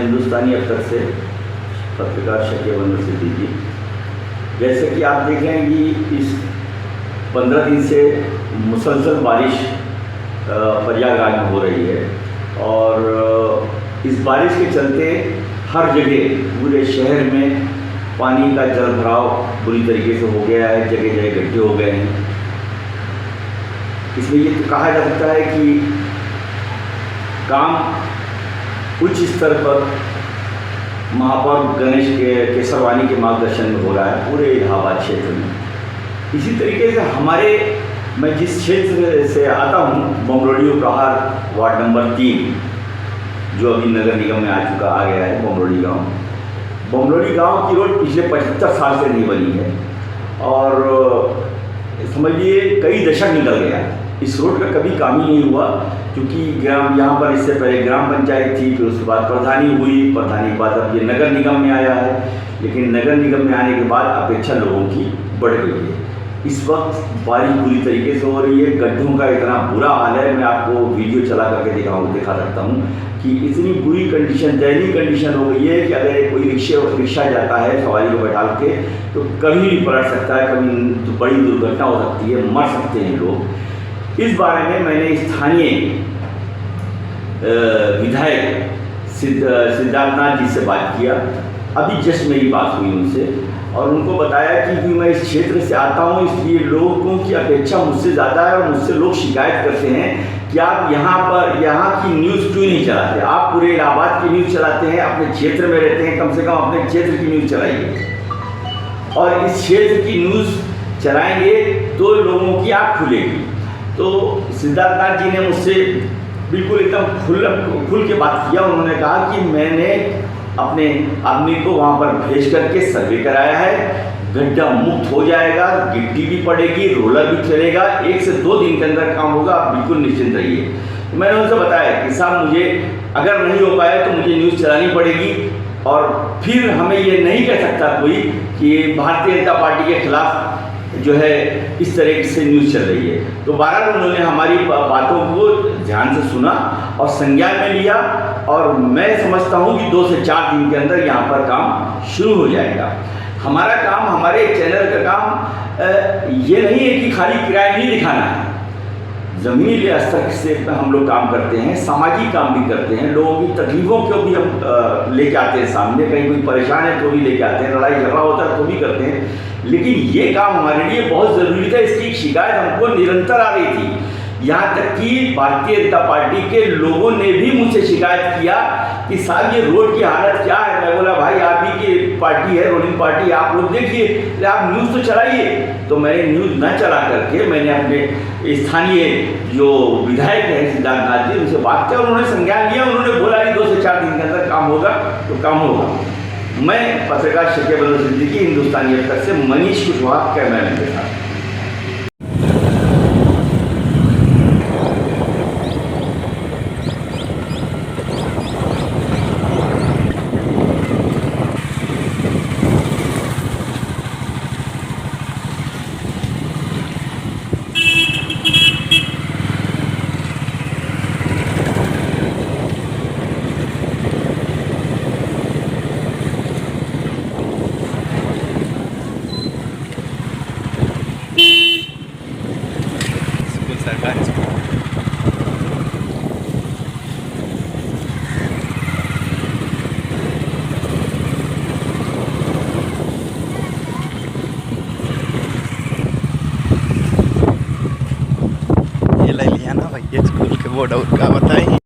हिंदुस्तानी अख्तर से पत्रकार शकीबंदर सिद्दीकी। जैसे कि आप देख रहे हैं कि इस 15 दिन से मुसलसल बारिश प्रयागराज में हो रही है और इस बारिश के चलते हर जगह पूरे शहर में पानी का जल भराव बुरी तरीके से हो गया है, जगह जगह गड्ढे हो गए हैं। इसमें ये तो कहा जा सकता है कि काम उच्च स्तर पर महापौर गणेश केसरवानी के मार्गदर्शन में हो रहा है पूरे इलाहाबाद क्षेत्र में। इसी तरीके से मैं जिस क्षेत्र से आता हूँ, बमरोड़ी उपहार वार्ड नंबर 3, जो अभी नगर निगम में आ गया है, बमरोड़ी गांव की रोड पिछले 75 साल से नहीं बनी है और समझिए कई दशक निकल गया। इस रोड का कभी काम ही नहीं हुआ, क्योंकि यहाँ पर इससे पहले ग्राम पंचायत थी, फिर उसके बाद प्रधानी हुई, प्रधानी के बाद अब ये नगर निगम में आया है। लेकिन नगर निगम में आने के बाद अपेक्षा लोगों की बढ़ गई है। इस वक्त बारिश पूरी तरीके से हो रही है, गड्ढों का इतना बुरा हाल है। मैं आपको वीडियो चला करके दिखा सकता हूँ कि इतनी बुरी कंडीशन, दयनीय कंडीशन हो गई है कि अगर कोई रिक्शा जाता है सवारी को बैठा के तो कभी भी पलट सकता है, कभी बड़ी दुर्घटना हो सकती है, मर सकते हैं लोग। इस बारे में मैंने स्थानीय विधायक सिद्धार्थनाथ जी से बात किया। अभी जस्ट मेरी बात हुई उनसे और उनको बताया कि मैं इस क्षेत्र से आता हूँ, इसलिए लोगों की अपेक्षा मुझसे ज़्यादा है और मुझसे लोग शिकायत करते हैं कि आप यहाँ की न्यूज़ क्यों नहीं चलाते। आप पूरे इलाहाबाद की न्यूज़ चलाते हैं, अपने क्षेत्र में रहते हैं, कम से कम अपने क्षेत्र की न्यूज़ चलाइए। और इस क्षेत्र की न्यूज़ चलाएंगे तो लोगों की आँख खुलेगी। तो सिद्धार्थनाथ जी ने मुझसे बिल्कुल एकदम खुल के बात किया। उन्होंने कहा कि मैंने अपने आदमी को वहाँ पर भेज करके सर्वे कराया है, गड्ढा मुक्त हो जाएगा, गिट्टी भी पड़ेगी, रोलर भी चलेगा, 1 से 2 दिन के अंदर काम होगा, आप बिल्कुल निश्चिंत रहिए। तो मैंने उनसे बताया कि साहब मुझे अगर नहीं हो पाया तो मुझे न्यूज़ चलानी पड़ेगी और फिर हमें ये नहीं कह सकता कोई कि भारतीय जनता पार्टी के खिलाफ जो है इस तरह से न्यूज़ चल रही है। तो बहरहाल उन्होंने हमारी बातों को ध्यान से सुना और संज्ञान में लिया और मैं समझता हूँ कि 2 से 4 दिन के अंदर यहाँ पर काम शुरू हो जाएगा। हमारा काम, हमारे चैनल का काम ये नहीं है कि खाली किराया नहीं दिखाना है। ज़मीनी स्तर से हम लोग काम करते हैं, सामाजिक काम भी करते हैं, लोगों की तकलीफ़ों को भी हम लेके आते हैं सामने। कहीं कोई परेशान है तो भी लेके आते हैं, लड़ाई झगड़ा होता है तो भी करते हैं। लेकिन ये काम हमारे लिए बहुत ज़रूरी था। इसकी शिकायत हमको निरंतर आ रही थी, यहाँ तक कि भारतीय जनता पार्टी के लोगों ने भी मुझसे शिकायत किया कि साहब ये रोड की हालत क्या है। मैं बोला भाई आप ही की पार्टी है, रूलिंग पार्टी, आप लोग देखिए, आप न्यूज़ तो चलाइए। तो मैंने न्यूज़ न चला करके मैंने अपने स्थानीय जो विधायक हैं सिद्धार्थनाथ जी, उनसे बात किया, उन्होंने संज्ञान लिया। उन्होंने बोला कि 2 से 4 दिन के अंदर काम होगा तो काम होगा। मैं पत्रकार शकीबंदर सिद्दीकी, हिंदुस्तानी अख्तर से, मनीष कुशवाहा कैमरामैन के साथ। ये ले लिया ना भैया, स्कूल के बोर्ड आउट का बताइए।